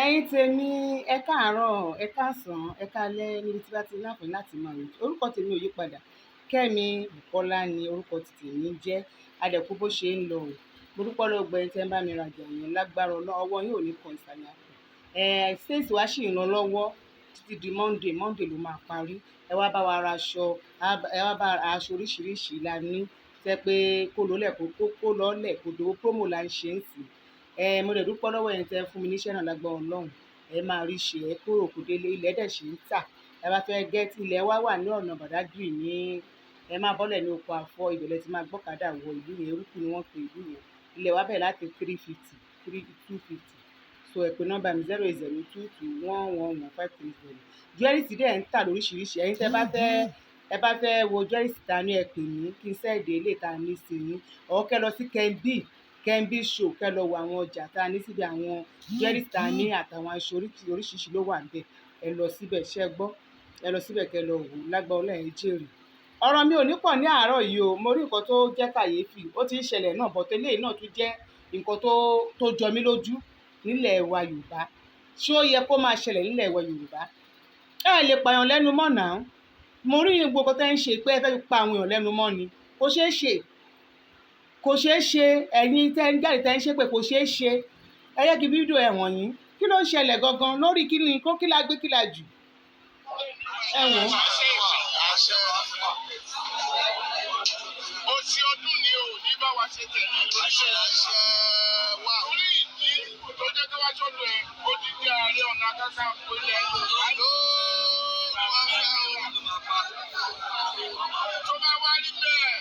Ẹ̀yin tèmi, ẹ káàárọ̀, ẹ káàsán, ẹ káalẹ́ níbi tí bá ti láǹfààní láti máa rìn. Orúkọ tèmi ò yí padà. Kẹ́mi Bùkọ́lá ni orúkọ tèmi jẹ́. Adẹ̀kú bó ṣe ń lọ. Mo dúpẹ́ lọ́wọ́ gbogbo ẹni tí ẹ ń bá mi rajà yẹn lágbára Ọlọ́run, ọwọ́ yín ò ní kan ìsàlẹ̀ àpò. Sales wa ṣì ń lọ lọ́wọ́ títí di Monday ló máa parí. Ẹ wá bá wa ra aṣọ, ẹ wá bá aṣọ oríṣiríṣi la ní. Tẹ́ pé kó lọ́lẹ̀ kó dowó promo la ń ṣe ń sìn. Mo dẹ̀ dúpẹ́ lọ́wọ́ ẹ̀yin tẹ́ fún mi níṣẹ́ náà lágbára Ọlọ́run. Ẹ máa rí ṣe, ẹ kúrò kò délé, ilẹ̀ dẹ̀ ṣe ń tà. Ẹ bá fẹ́ gẹ́tì ilẹ̀ wa wà ní ọ̀nà Badagry ní ẹ máa bọ́lẹ̀ ní oko àfọ̀, ìbẹ̀lẹ̀ tí máa gbọ́kadà wọ ìlú yẹn, Eruku ni wọ́n pe ìlú yẹn. Ilẹ̀ wa bẹ̀rẹ̀ láti 250. So ẹ pè nọ́mbà mi 08022111530. Jewelry dẹ̀ ń tà lóríṣiríṣi. Ẹ̀yin tẹ́ bá fẹ́ wo jewelry ta ní ẹ pè mí kí n sẹ́ẹ̀dì ilé ta ní sí yín. Or kẹ́ lọ sí Kembi show kẹ́ lọ wo àwọn ọjà ta ní síbi àwọn jewelry ta ní àtàwọn aṣọ oríṣiríṣi ló wà níbẹ̀. Ẹ lọ síbẹ̀ ṣẹ́ gbọ́. Ẹ lọ síbẹ̀ kẹ́ lọ wò lágbára Ọlọ́run jèrè. Ọ̀rọ̀ mi ò ní pọ̀ ní àárọ̀ yìí o. Mo rí nǹkan tó jẹ́ kàyéfì. Ó ti ń ṣẹlẹ̀ náà, but eléyìí náà tún jẹ́ nǹkan tó jọ mí lójú nílẹ̀ wa Yorùbá. Ṣé ó yẹ kó máa ṣẹlẹ̀ nílẹ̀ wa Yorùbá? Ẹ lè pààyàn lẹ́nu mọ́ náà. Mo rí gbogbo tẹ́ ń ṣe pé ẹ fẹ́ pa àwọn èèyàn lẹ́nu mọ́ ni. Kò ṣeé ṣe. Ẹ̀yin tẹ́ ń jáde tẹ́ ń ṣe pé kò ṣeé ṣe. Ẹ yẹ kí fídíò ẹ̀ wọ̀n yín. Kí ló ń ṣẹlẹ̀ gangan lórí kí la gbé kí la jù? Ẹ wò ó. Oṣù ọdún ni ò ní bá wa ṣe tẹ̀lé ìránṣẹ́ wa. Orí ìdí tó jẹ́ kí wá sọ́dọ̀ ẹ̀ ó ti jẹ́ Ààrẹ Ọ̀nà Kakanfò ilẹ̀ Yorùbá. Tó bá wá rí bẹ́ẹ̀,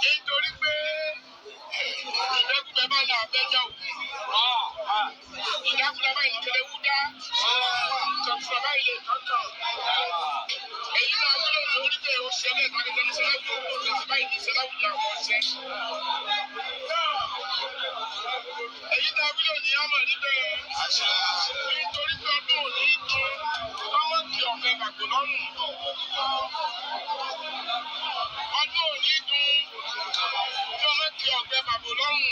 nítorí pé ìdẹ́kùnbẹ́ bá là bẹ́jà òkú. Ìdákùnbẹ́ bá ìdílé wúdá. Ìjọba bá ilé tọ̀tọ̀. Èyí náà wúlò lórí pé ó ṣẹlẹ̀ tàbí tẹ́lẹ̀ ṣẹlẹ̀ bí òun ló ti bá ìdí ṣẹlẹ̀ àwùjọ àwọn ọ̀ṣẹ́. Èyí náà wúlò ní ọmọ níbẹ̀. Nítorí pé ọdún òní dùn, ọmọ kí ọ̀fẹ́ bàgbó lọ́rùn. Ọdún òní dùn, ọmọ kí ọ̀fẹ́ bàgbó lọ́rùn.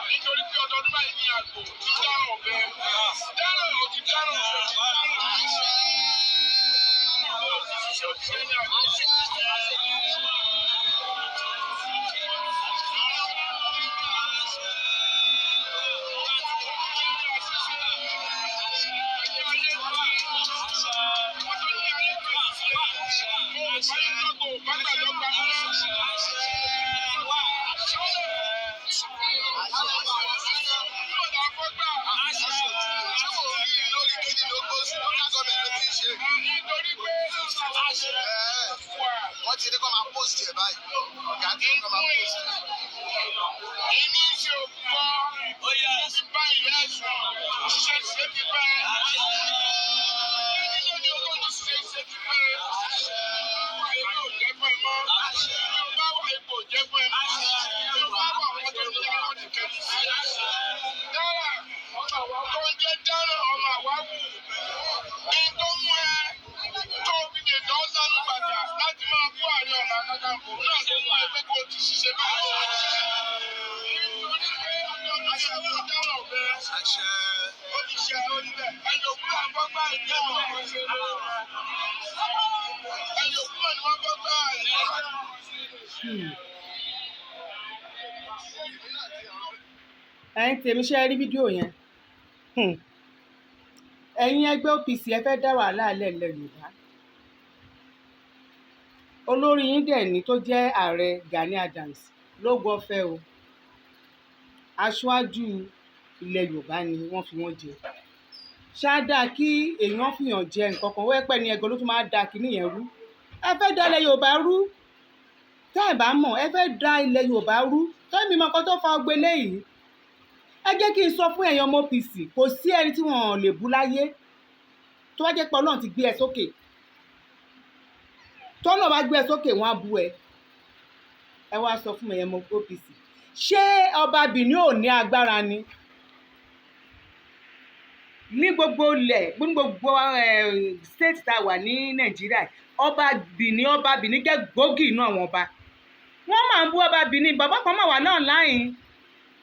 Nítorí pé ọdọọdún báyìí ní àgbò ti dáràn ọ̀fẹ́. Dáràn ò ti dáràn ọ̀fẹ́. Wọ́n ti ní kó máa post ẹ̀ báyìí. Ọ̀gá ti ní kó máa post ẹ̀. Èmi ń ṣe òkúkọ. Ó yẹ ti bá ìlú ẹ̀sùn. Ṣiṣẹ́ ti ṣe ti pẹ́. Èmi ló ní owó ní ṣe ti pẹ́. Wà ipò jẹ́ fún ẹ mọ́. Bá wà ipò jẹ́ fún ẹ mọ́. Bá wà wọ́n tó ní àwọn ti kẹ́lí sí. Dára, tó ń jẹ́ dára ọmọ àwáwù. Ẹni tó mú ẹ tó fi lè dán sánú gbàjà láti máa kó Ààrẹ Ọ̀nà Kakanfò náà tó mú ẹgbẹ́ kó ti ṣiṣẹ́ báyìí. Nítorí pé àṣẹ ló dára ọ̀bẹ. Ó ti ṣe lórí bẹ́ẹ̀. Ẹni òkú náà gbọ́ gbá ìdí ẹ̀rọ ọ̀pọ̀ ṣe lọ. Ẹni òkú náà ni wọ́n gbọ́ gbá ìdí ẹ̀rọ. Ẹ̀yin tèmi ṣe rí fídíò yẹn. Ẹ̀yin ẹgbẹ́ OPC ẹ fẹ́ dá wàhálà lẹ́lẹ̀ Yorùbá. Olórí yín dẹ̀ ní tó jẹ́ Ààrẹ Gani Adams ló gbọ́fẹ́ o. Aṣáájú ilẹ̀ Yorùbá ni wọ́n fi wọ́n jẹ. Ṣáádà kí èèyàn fìyàn jẹ nǹkan kan wẹ́pẹ́ ni ẹgbẹ́ ló tún máa da kíní yẹn rú. Ẹ fẹ́ da ilẹ̀ Yorùbá rú. Tẹ́ ẹ bá mọ̀ ẹ fẹ́ da ilẹ̀ Yorùbá rú. Tẹ́mi mọ̀ kan tó fa ọgbẹ́ lẹ́yìn. Ẹ jẹ́ kí n sọ fún ẹ̀yin ọmọ OPC kò sí ẹni tí wọ́n lè bú láyé tó bá jẹ́ pé Ọlọ́run ti gbé ẹ sókè. Tọ́lọ́ bá gbé ẹ sókè wọ́n á bú ẹ. Ẹ wá sọ fún ẹ̀yin ọmọ OPC. Ṣé ọba Benin ò ní agbára ni? Ní gbogbo ilẹ̀ ní gbogbo state tá a wà ní Nàìjíríà ọba Benin jẹ́ gbòógì inú àwọn ọba. Wọ́n máa ń bú ọba Benin bàbá kan máa wà náà láyìn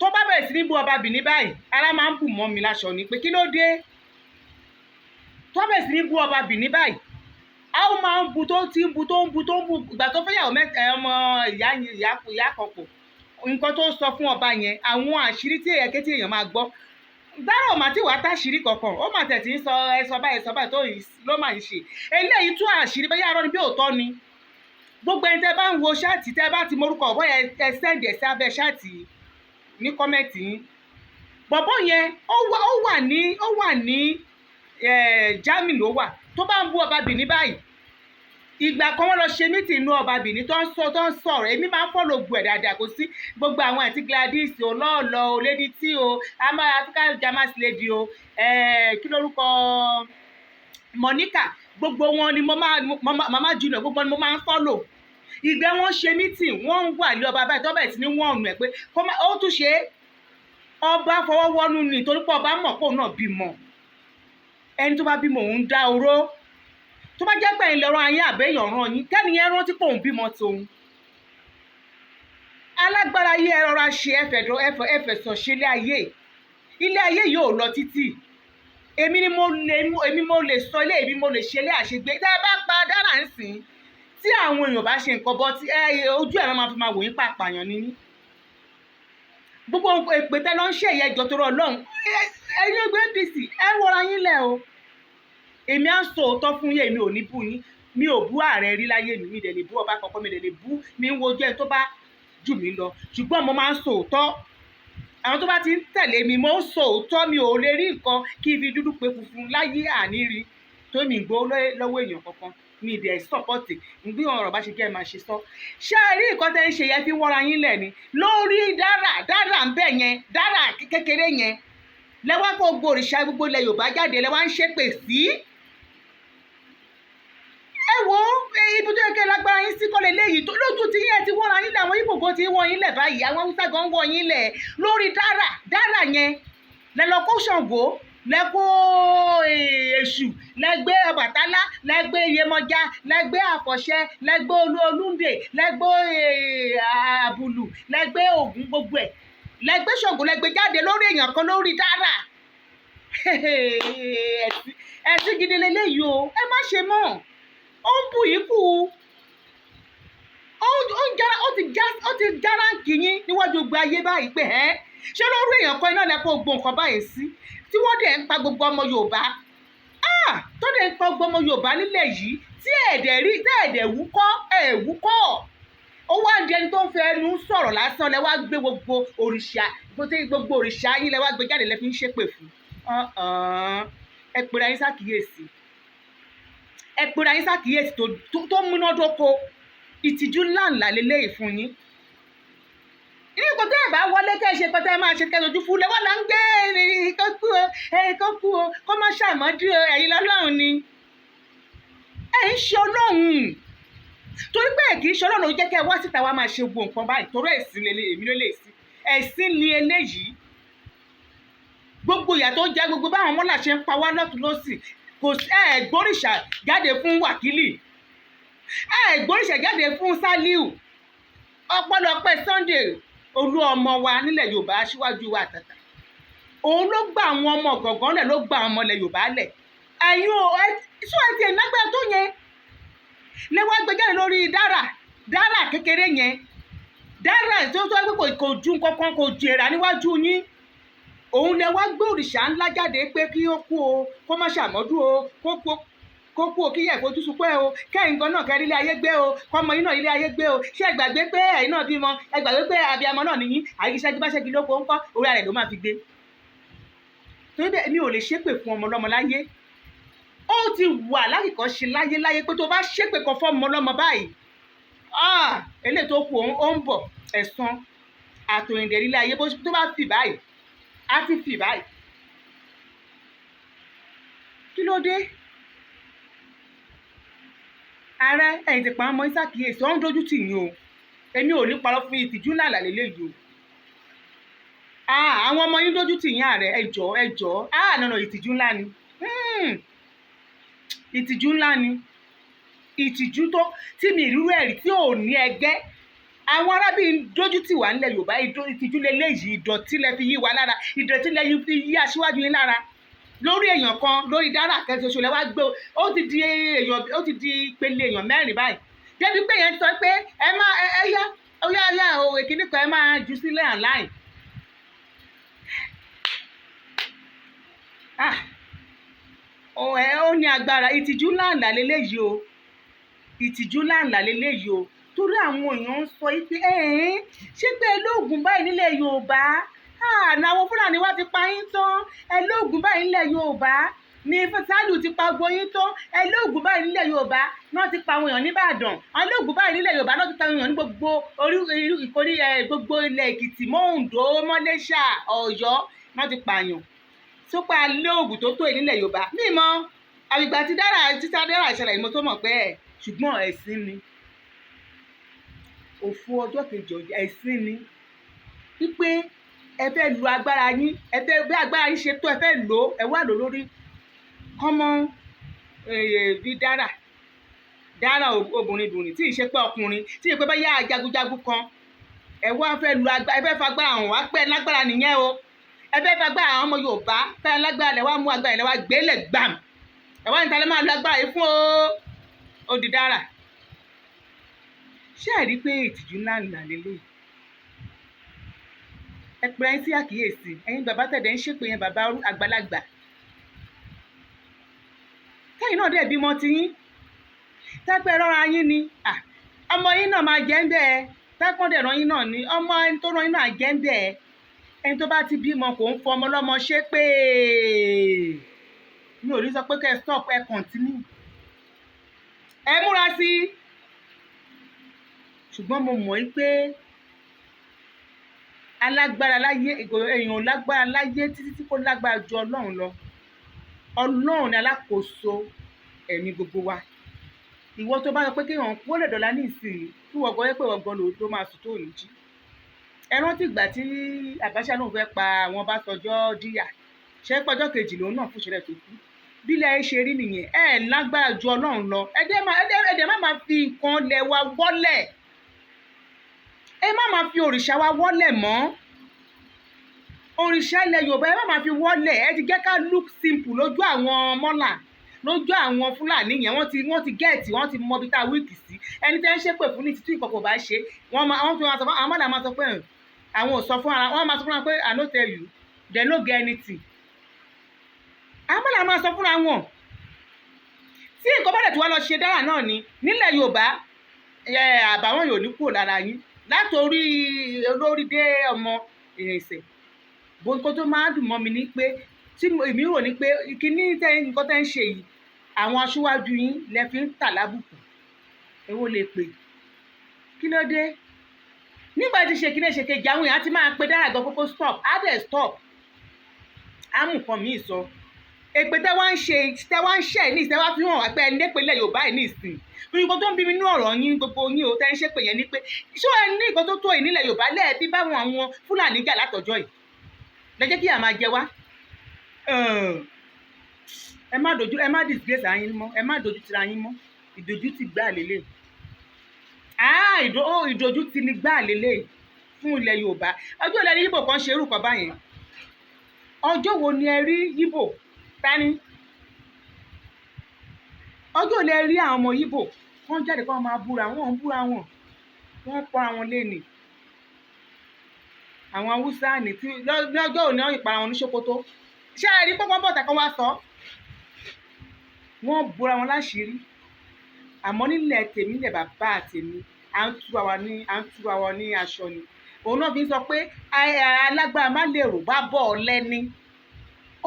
tó bá bẹ̀rẹ̀ sí ní bú ọba Benin báyìí ara máa ń bù mọ́ mi láṣọ ni pé kí ló dé tó bẹ̀rẹ̀ sí ní bú ọba Benin báyìí a ó máa ń bu tó ti ń bu tó ń bu tó ń bu ìgbà tó fẹ́ yàwó mẹ́ta ọmọ ìyá kan pọ̀ nǹkan tó sọ fún ọba yẹn àwọn àṣírí tí èyàn kétí èèyàn máa gbọ́ Dárà ò mà tí wàá táṣírí kankan ó mà tẹ̀sí ń sọ ẹsọ báyìí tó ló máa ń ṣe eléyìí tú àṣírí bẹ́ẹ̀ yàrá ni bí òótọ́ ni gbogbo ẹni tẹ́ bá ń wo ṣáàtì tẹ́ bá ti morúkọ ọ̀bọ yẹn ẹ sẹ́ǹdì ẹ̀ sí abẹ́ ṣáàtì ní kọ́mẹ̀ntì yín bọ̀bọ̀ yẹn ó wà ní Germany ló wà tó bá ń bú ọba Benin báyìí ìgbà kan wọ́n lọ ṣe mítì inú ọba Benin tó ń sọ̀rọ̀ èmi máa ń fọ́lọ̀ gbù ẹ̀ dáadáa kò sí gbogbo àwọn àti Gladys olóòlò lady tí o African Jamas lady o kí lórúkọ Monica gbogbo wọn ni mama junior gbogbo wọn ni mo máa ń fọ́lọ̀ ìgbẹ́ wọn ṣe mítì wọ́n ń wà ní ọba báyìí tó bẹ̀rẹ̀ sí ní wọ́n ọ̀nù ẹ̀ pé ó tún ṣe ọba fọwọ́wọ́nú ni torí pé ọba mọ̀ pé òun náà bímọ ẹni tó bá bímọ òun dá oró tó bá jẹ́ pé ẹ̀yin lọ́rọ̀ ayé àbẹ́yàn ràn yín kẹ́niyẹn rántí pé òun bímọ tòun alágbára ayé ẹ rọra ṣe ẹfẹ̀sọ̀ ṣe ilé ayé yóò lọ títì èmi mo lè sọ ilé èmi mo lè ṣe ilé àṣegbé tẹ́ ẹ bá pa Dárà ń sìn tí àwọn èèyàn bá ṣe nǹkan bọ́ tí ojú ẹ̀rọ máa fi máa wò yín pàpàyàn ní gbogbo èpè tẹ́ lọ ń ṣe ìyẹn ìjọ tó rọ Ọlọ́run ẹ̀yin ẹgbẹ́ APC ẹ wọra yín lẹ̀ o èmi á sọ òótọ́ fún yín èmi ò ní bú yín mi ò bú ààrẹ rí láyé mi dẹ̀ lè bú ọba kankan mi dẹ̀ lè bú mi ń wojú ẹ tó bá jù mí lọ ṣùgbọ́n mo máa ń sọ òótọ́ àwọn tó bá ti ń tẹ̀lé mi mo ń sọ òótọ́ mi ò lè rí nǹkan kí n fi dúdú pé funfun láyé àníri tó mi gbó lọ́wọ́ èèyàn kankan mi dẹ̀ sọ́pọ̀tì bí ọ̀rọ̀ bá ṣe kẹ́ ẹ máa ṣe sọ ṣé ẹ rí nǹkan tẹ́ ń ṣe yẹn fi wọ́ra yín lẹ̀ ni lórí Dárà ń bẹ̀ yẹn Dárà kékeré yẹn lẹ́wọ́ kó gbòòrìṣà gbogbo ilẹ̀ Yorùbá jáde lẹ́wọ́ ń ṣépè sí ẹ wo ibi tó yẹ kẹ́ lágbára yín sí kọ́lé léyìí tó lójú tí yẹn ti wọ́ra yín lẹ̀ àwọn Ìgbò kan ti wọ́ yín lẹ̀ báyìí àwọn Haúsá gan wọ́ yín lẹ̀ lórí Dárà yẹn lẹ́lọ́ kó Ṣàngó lẹ́kọ́ Èṣù lẹ́gbẹ́ Ọbàtálá lẹ́gbẹ́ Yemọja lẹ́gbẹ́ Àfọ̀ṣẹ lẹ́gbẹ́ Olúndé lẹ́gbẹ́ Àbùlù lẹ́gbẹ́ Ògún gbogbo ẹ̀ lẹ́gbẹ́ Ṣàngó lẹ́gbẹ́ jáde lórí èèyàn kan lórí Dárà ẹ̀sìn gidi lélẹ́yìí o ẹ má ṣe mọ́ ó ń bù yín kù ó ti já ráǹkì yín níwájú gbogbo ayé báyìí pé ṣé lórí èèyàn kan iná lẹ́kọ̀ọ́ gbọ́ nǹkan báyìí sí tí wọ́n dẹ̀ ń pa gbogbo ọmọ Yorùbá tó dẹ̀ ń pa gbogbo ọmọ Yorùbá nílẹ̀ yìí tí ẹ̀ẹ́dẹ̀ wúkọ́ ó wá ń di ẹni tó ń fẹ́ ẹnu sọ̀rọ̀ lásán lẹ wá gbé gbogbo òrìṣà yín lẹ wá gbé jáde lẹ fi ń ṣépè fún ẹ pèrè ayé ṣàkíyèsí tó múnádóko ìtìjú ńláńlá lélẹ́yìí fún yín ní nǹkan tó yẹ bá wọlé kẹ́ ẹ ṣe pátá ẹ máa ṣe kẹ́lójú fún lẹ́wọ́ là ń gbé kó kú o kó má ṣàmọ́dí ẹ̀yin lọ́lọ́run ni ẹ̀ ń ṣe Ọlọ́run torí pé kì í ṣe Ọlọ́run ló jẹ́ kẹ́ ẹ wá síta wá máa ṣe gbogbo nǹkan báyìí torí ẹ̀sìn lélẹ̀ èmi ló lè sí ẹ̀sìn ni eléyìí gbogbo ìyà tó jẹ́ gbogbo báwọn mọ́là ṣe ń pa wá lọ́tún lọ́sì kò gbóríṣà jáde fún wákìlì gbóríṣà jáde fún Sàlíù ọpẹ́lọpẹ́ Sunday olú ọmọ wa nílẹ̀ Yorùbá aṣíwájú wa àtàtà òun ló gba àwọn ọmọ gọ̀ngàn lẹ̀ ló gba àwọn ọmọ ilẹ̀ Yorùbá lẹ̀ ẹ̀yin o sọ ẹ̀tì ẹ̀nágbára tó yẹn lẹ́wọ́ gbẹjáde lórí Dárà kékeré yẹn Dárà tó pé kò ju kankan kò jèrà níwájú yín òun lẹ wá gbé òrìṣà ńlá jáde pé kí ó kú o kó má ṣàmọ́dún o kó kú o kí yẹ fojú sunkún ẹ o kẹ́yìn gan náà kẹ́rí ilé ayé gbé o kọ́mọ yín náà ilé ayé gbé o ṣé ẹ gbàgbé pé ẹ̀yin náà bímọ ẹ gbàgbé pé abiyamọ náà nìyí àyíṣẹ́jú bá ṣẹ́gi lóko ńkọ́ orí rẹ̀ ló máa fi gbé torí bẹ́ẹ̀ mi ò lè ṣépè fún ọmọ ọlọ́mọ láyé ó ti wà lákìkọ́ ṣe láyé pé tó bá ṣépè kan fún ọmọ ọlọ́mọ báyìí eléyìí tó kù ó ń bọ̀ ẹ̀san àtòyìndẹ̀ ilé ayé tó bá fì báyìí á ti fì báyìí kí ló dé ààrẹ ẹ̀yìn ti pa ọmọ ìsàkíyèsí ọ̀hún dójú tì yín o èmi ò ní parọ́ fún ìtìjú ńlá lélẹ́yìí o àwọn ọmọ yín dójú tì yín ààrẹ ẹjọ́ nànà ìtìjú ńlá ni ìtìjú ńlá ni ìtìjú tó tí mi ìrírú ẹ̀rí tí ò ní ẹgbẹ́ àwọn arábìnrin dójú tì wá nílẹ̀ Yorùbá, ìtìjú leléyìí, ìdọ̀tí lẹ fi yí wa lára, ìdọ̀tí lẹ fi yí aṣíwájú yín lára lórí èèyàn kan, lórí Dara kẹsọsọ lẹ wá gbé, ó ti di ìpele èèyàn 4 báyìí, débi pé yẹn sọ pé ẹ má yá òwe kìíní kan ẹ máa jù sílẹ̀ online. Ó ní agbára, ìtìjú ńláńlá leléyìí o, ìtìjú ńláńlá leléyìí o, torí àwọn èèyàn ń sọ pé ṣé pé olóògùn báyìí nílẹ̀ Yorùbá, àwọn Fúlàní wá ti pa yín tán, olóògùn báyìí nílẹ̀ Yorùbá ní Sálù ti pa gbogbo yín tán, olóògùn báyìí nílẹ̀ Yorùbá náà ti pa àwọn èèyàn nìbàdàn, olóògùn báyìí nílẹ̀ Yorùbá náà ti pa àwọn èèyàn ní gbogbo ìkórí gbogbo ilẹ̀ Èkìtì mọ́ Oǹdó mọ́ Iléṣà Ọ̀yọ́ náà ti pààyàn. Sópa lóògùn tó tó nílẹ̀ Yorùbá mímọ́ àgbègbè àti Dara ìṣẹ̀lẹ̀ ìmọ̀ tó mọ̀ pé ṣùgbọ́n ẹ̀sìn ni òfu ọjọ́ kejì ẹ̀sìn ni wípé ẹ fẹ́ lu agbára yín, ẹ fẹ́ bí agbára yín ṣe tó ẹ fẹ́ lò ẹ wà lò lórí kọ́mọ bí Dara obìnrin tí ì ṣe pé ọkùnrin tí ì pé bá yá jagunjagun kan ẹ wá fẹ́ lu agbára, ẹ fẹ́ fagbára hàn wá pẹ́ lágbára nìyẹn o, ẹ fẹ́ fagbára àwọn ọmọ Yorùbá fẹ́ lágbára lẹ wá mú agbára lẹ wá gbélé gbàm, ẹ wá níta lẹ máa lu agbára yìí fún ó di Dara. Ṣé ẹ rí pé ìtìjú ńlá ńlá lélẹ̀? Ẹ pè é sí àkíyèsí, ẹ̀yin bàbá tẹ̀dẹ̀ ń ṣépè yẹn bàbá àgbàlagbà. Kẹ́yìn náà dẹ̀ bímọ tiyín, tẹ́pẹ́ rọra yín ni, ọmọ yín náà máa jẹ́ ń bẹ́ẹ̀, tẹ́pọ́n dẹ̀ ràn yín náà ni, ọmọ ẹni tó ràn yín náà jẹ́ ń bẹ́ẹ̀. Ẹni tó bá ti bímọ kò ń fọmọ lọ́mọ ṣépè. Mi ò rí sọ pé kẹ́ ẹ stop, ẹ continue. Ẹ múra sí i. Ṣùgbọ́n mo mọ̀ pé alágbára láyé èèyàn lágbára láyé títí tí kò lágbára ju Ọlọ́run lọ. Ọlọ́run ni alákòóso ẹ̀mí gbogbo wa. Ìwọ tó bá sọ pé kéèyàn kó lè dọ̀la ní ìsìn tí wọ́n gbọ́ pé wọ́n gan ló máa sùn tó ní jí. Ẹ rántí ìgbà tí Abacha náà fẹ́ pa àwọn Ọbásanjọ́ díyà, ṣé pọ́jọ́ kejì lòun náà fún ìṣẹ̀lẹ̀ tó kú. Bílẹ̀ ṣe rí nìyẹn, ẹ lágbára ju Ọlọ́run lọ. Ẹ̀dẹ̀ má máa fi nǹkan lẹ̀ wa wọ́lẹ̀. Ẹ má máa fi òrìṣà wa wọ́lẹ̀ mọ́. Òrìṣà ilẹ̀ Yorùbá ẹ má máa fi wọ́lẹ̀. Ẹ ti jẹ́ ká look simple lójú àwọn mọ́là, lójú àwọn Fúlàní yẹn. Wọ́n ti gẹ̀ẹ́tì, wọ́n ti mọ bí tá wíìkì sí. Ẹni tẹ́ ń ṣépè fún ní títí ìkọ̀kọ̀ bá ṣe, wọ́n fi wọn sọ fún àwọn mọ́là máa sọ pé àwọn ò sọ fún ara, wọ́n máa sọ fún wọn pé I no tell you, they no get anything. Àwọn mọ́là máa sọ fúnra wọn. Tí nǹkan bá dẹ̀ tí wọ́n lọ ṣe Dara náà ni nílẹ̀ Yorùbá, àbàwọ́n yóò ní kúrò lára yín látòrí olórí dé ọmọ ìrìnsẹ̀. Bó tó máa dùn mọ́ mi ní pé tí èmi rò ní pé kíní nǹkan tẹ́ ń ṣe yìí àwọn aṣíwájú yín lẹ fi ń tà lábùkù. Èwo lè pè? Kí ló dé? Nígbà tí ṣe kíní ṣe kejì àwọn èèyàn ti máa pe Dara gan kókó stop, á dẹ̀ stop. Á mú nǹkan míì sọ. Èpè tẹ́ wá ń ṣe ní ìṣẹ́ wá fi hàn wá pé ẹni nípínlẹ̀ Yorùbá yìí ní ìsìn. Nǹkan tó ń bí mi nínú ọ̀rọ̀ yín gbogbo yín o tẹ́ ń ṣépè yẹn ni pé ṣé ẹ ní nǹkan tó tó yìí nílẹ̀ Yorùbá lẹ́ẹ̀bí báwọn àwọn Fúlàní jà látọjọ́ yìí. Lẹ́jẹ́ kí a máa jẹ wá. Ẹ má disgrace ara yín mọ́, ẹ má dojú tira yín mọ́. Ìdojú ti gbá lélẹ̀. Ìdojú ti ní gbá lélẹ̀ fún ilẹ̀ Yorùbá. Ọjọ́ ilẹ̀ Yíbò kan ṣe irú kan báyẹn. Ọjọ́ wo ni ẹ rí Yíbò? Tani? Ọjọ́ ilẹ̀ rí àwọn ọmọ Yíbò wọ́n jáde kó máa búra wọn, wọ́n pọ̀ àwọn lẹ́nì. Àwọn Haúsá ní tí lọ́jọ́ òní wọ́n ìpara wọn ní Sókótó. Ṣé ẹ rí pọ́pọ́ bọ̀tà kan wá sọ? Wọ́n búra wọn láṣìírí. Àmọ́ nílẹ̀ tèmi, nílẹ̀ bàbá tèmi, à ń túra wa ní aṣọ ni. Òun náà fi ń sọ pé alágbára má lè rò bá bọ̀ ọ́ lẹ́ni.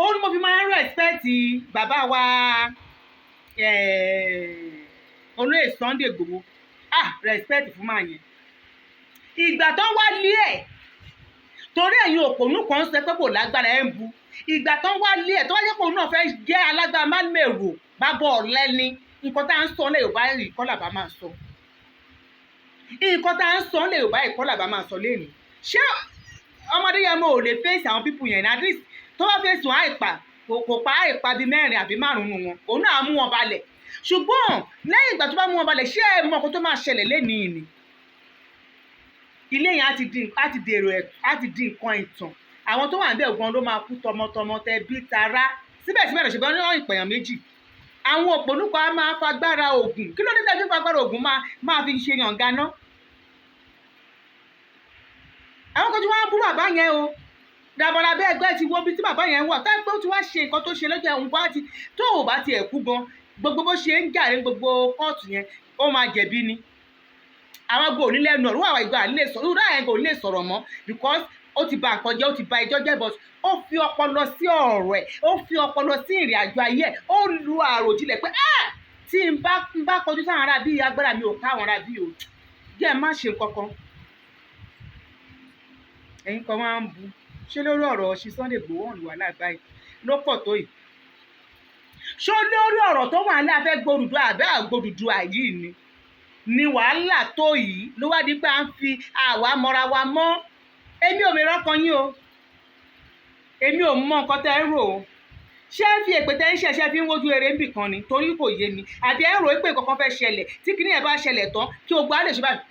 Òun ni mo fi máa ń respect bàbá wa olóyè Sunday Igboho. Respect fún màá yẹn. Ìgbà tó wá lé ẹ̀ torí ẹ̀yin òpònú kan sọ pé kò lágbára ẹ̀ ń bu. Ìgbà tó wá lé ẹ̀ tó wá jẹ́ pé òun náà fẹ́ jẹ́ alágbára má lè rò bá bọ̀ ọ́ lẹ́ni. Nǹkan tá à ń sọ lè Yorùbá ìkọ́ làbá máa sọ. Nǹkan tá à ń sọ lè Yorùbá ìkọ́ làbá máa sọ lẹ́nu. Ṣé ọmọdé yẹn mo ò lè fèsì àwọn pípù yẹn at least tó bá fèsì wọn àìpà kò pa àìpà bíi 4 àbí 5 wọn òun náà mú wọn balẹ̀. Ṣùgbọ́n lẹ́yìn ìgbà tó bá mú wọn balẹ̀ ṣé ẹ mọ nǹkan tó máa ṣẹlẹ̀ lẹ́nìí ni? ilé yẹn á ti dèrò ẹ̀ á ti di nǹkan ìtàn àwọn tó wà níbẹ̀ gan ló máa kú tọmọtọmọ tẹbí tará síbẹ̀síbẹ̀ lọ ṣùgbọ́n ní ìpèyàn méjì àwọn òpònúkọ á máa fagbára ògùn kí ló dé tẹ́jú fagbára ògùn máa fi ṣe yànga ná àwọn kan tí wọ́n á bú bàbá yẹn o dàbọ̀là bẹ́ẹ̀ ẹgbẹ́ ti wo bí tí bàbá yẹn wà táyé pé ó ti wá ṣe nǹkan tó ṣe lọ́jọ́ ẹ̀hún bá ti tó ò bá ti ẹ̀kú gan gbogbo bó ṣe ń jàre gbogbo kóòtù yẹn ó máa jẹ̀bi ni àwọn gbò nílẹ̀ nù ọ̀rọ̀ àwọn ìgbà lè sọ̀rọ̀ ìrú àyẹ̀ngò lè sọ̀rọ̀ mọ́ because ó ti bà nǹkan jẹ́ ó ti bà ẹjọ́ jẹ́ but ó fi ọpọlọ sí ọ̀rọ̀ ẹ̀ ó fi ọpọlọ sí ìrìn àjò ayé ẹ̀ ó lu àròjinlẹ̀ pé tí n bá kọjú sáwọn ará bíi agbára mi ò ká àwọn ará bíi o jẹ́ má ṣe kankan ẹ̀yin kan máa ń bu ṣé lórí ọ̀rọ̀ ṣe Sunday Igboho hàn wà lágbàáyé ló pọ̀ tó yìí ṣó lórí ọ̀rọ̀ tó wà ní abẹ́ gbòdùdú àbẹ́ àgbòdùdú yìí ni wàhálà tó yìí ló wá di pé à ń fi àwa mọ́ra wa mọ́ èmi ò mìíràn kan yín o èmi ò mọ nǹkan tẹ́ ń rò ó ṣé fi èpè tẹ́ ń ṣẹ̀ṣẹ̀ fi ń wojú eré ń bì kan ni torí kò yé mi àbí ẹ̀ ń rò pé kankan fẹ́ ṣẹlẹ̀ tí kinní ẹ̀ bá ṣẹlẹ̀ tán kí o gbọ́ á lè ṣe báyìí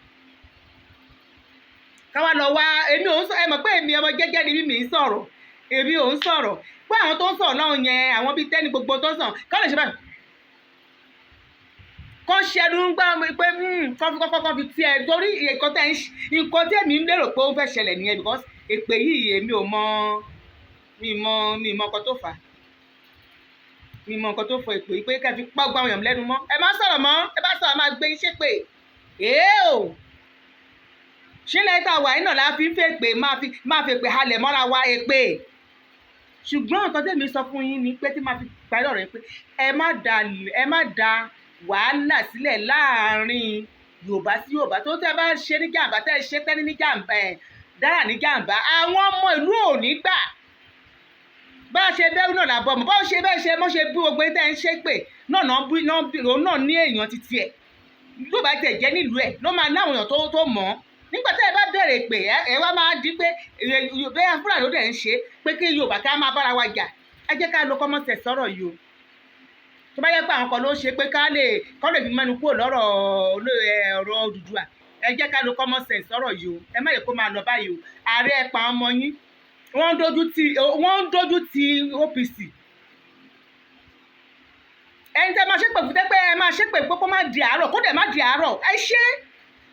káwa lọ wá èmi ò ń sọ ẹ mọ̀ pé èmi ọmọ jẹ́jẹ́ ni mi ń sọ̀rọ̀ èmi ò ń sọ̀rọ̀ pé àwọn tó ń sọ̀rọ̀ náà yẹn àwọn bíi tẹ́ni gbogbo tó ń sọ̀rọ̀ ká lè ṣe báyìí kọ́ ṣẹnu ń gbá pé kọ́ fi tiẹ̀ torí nǹkan tí èmi ń lérò pé ó fẹ́ ṣẹlẹ̀ nìyẹn because èpè yìí èmi ò mọ mi mọ nǹkan tó fà á mi mọ nǹkan tó fọ èpè yìí pé ká fi pọ́ gbá àwọn èèyàn lẹ́nu mọ́ ẹ má sọ̀rọ̀ mọ́ ẹ bá sọ̀rọ̀ máa gbé iṣẹ́ pè ṣé lẹ́yìn tá a wà yín náà la fi ń fẹ́ pè máa fi pè halẹ̀ mọ́ra wa èpè ṣùgbọ́n nǹkan tẹ̀mí sọ fún yín ni pé tí máa fi parí ọ̀rọ̀ yẹn pé ẹ má da wàhálà sílẹ̀ láàrin Yorùbá sí Yorùbá tó tẹ́ bá ṣe ní jàǹbá tẹ́ ṣe tẹ́ni ní jàǹbá dára ní jàǹbá àwọn ọmọ ìlú ò ní gbà bá a ṣe bẹ́rù náà làbọ̀ mọ́ bá a ṣe bẹ́ẹ̀ ṣe mọ́ ṣe bí gbogbo tẹ́ ń ṣe pé òun náà ní èèyàn títí ẹ̀ ló bá tẹ̀ jẹ́ nílùú ẹ̀ ló máa láwọn èèyàn tó mọ̀ ọ́ nígbà tẹ́ ẹ bá bẹ̀rẹ̀ pé ẹ wá máa di pé bẹ́ẹ̀ fúlàní ló dẹ̀ ń ṣe pé kí Yorùbá ká máa bára wa jà ẹ jẹ́ ká lo common sense sọ̀rọ̀ yìí o tó bá yẹ pé àwọn kan ló ṣe pé kọ́ lè fi mẹ́nu kúrò lọ́rọ̀ ọ̀rọ̀ Odùduwà ẹ jẹ́ ká lo common sense sọ̀rọ̀ yìí o ẹ má yẹ kó máa lọ báyìí o ààrẹ ẹ pa ọmọ yín wọ́n ń dojú ti OPC ẹni tẹ́ máa ṣépè fún tẹ́pẹ́ ẹ máa ṣépè pé kó má di àárọ̀ kó dẹ̀ má di àárọ̀ ẹ ṣe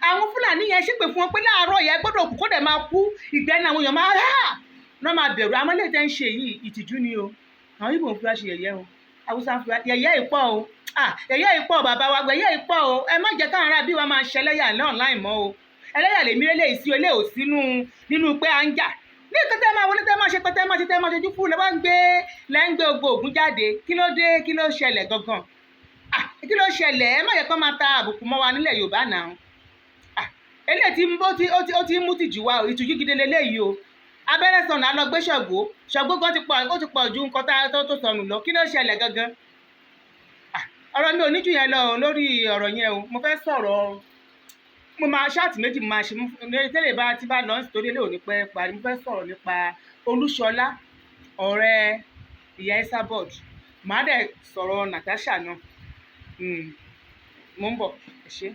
àwọn Fúlàní yẹn ṣépè fún wọn pé láàárọ̀ yẹn gbọ́dọ̀ kú kó dẹ̀ máa kú ìgbẹ́ni àwọn èèyàn máa náà máa bẹ̀rù àwọn ilé tẹ́ ń ṣe yìí ìtìjú ni o àwọn Ìgbò ń fi wá ṣe yẹ̀yẹ́ o Haúsá ń fi wá yẹ̀yẹ́ ìpọ̀ o yẹ̀yẹ́ ìpọ̀ bàbá wa yẹ̀yẹ́ ìpọ̀ o ẹ má jẹ́ káwọn ará bí wa máa ṣẹlẹ́yà náà láì mọ́ o ẹlẹ́yà lèmi eléyìí sí olé ò sínú nínú pé à ń jà ní ìtọ́ tẹ́ máa wọlé tẹ́ máa ṣe pé tẹ́ máa ṣe tẹ́ máa ṣojú fún lẹ́ ń gbé gbogbo ògùn jáde kí ló dé kí ló ṣẹlẹ̀ gangan kí ló ṣẹlẹ̀ ẹ má jẹ́ kó máa ta àbùkù mọ́ wa nílẹ̀ Yorùbá náà eléyìí ó ti mú tìjú wa ìtújú gidi leléyìí o abẹ́rẹ́ sọnù á lọ gbé Ṣàngó gan ti pọ̀ ju nǹkan tó sọnù lọ kí ló ṣẹlẹ̀ gangan ọ̀rọ̀ mi ò ní jù yẹn lọ lórí ọ̀rọ̀ yẹn o mo fẹ́ sọ̀rọ̀ mo máa ṣáàtì méjì máa ṣe tẹ́lẹ̀ bá ti bá lọ nítorí ilé òní pẹ́ parí mo fẹ́ sọ̀rọ̀ nípa Olúṣọlá ọ̀rẹ́ ìyá Esabod màá dẹ̀ sọ̀rọ̀ Natasha náà mo ń bọ̀ ẹ ṣé.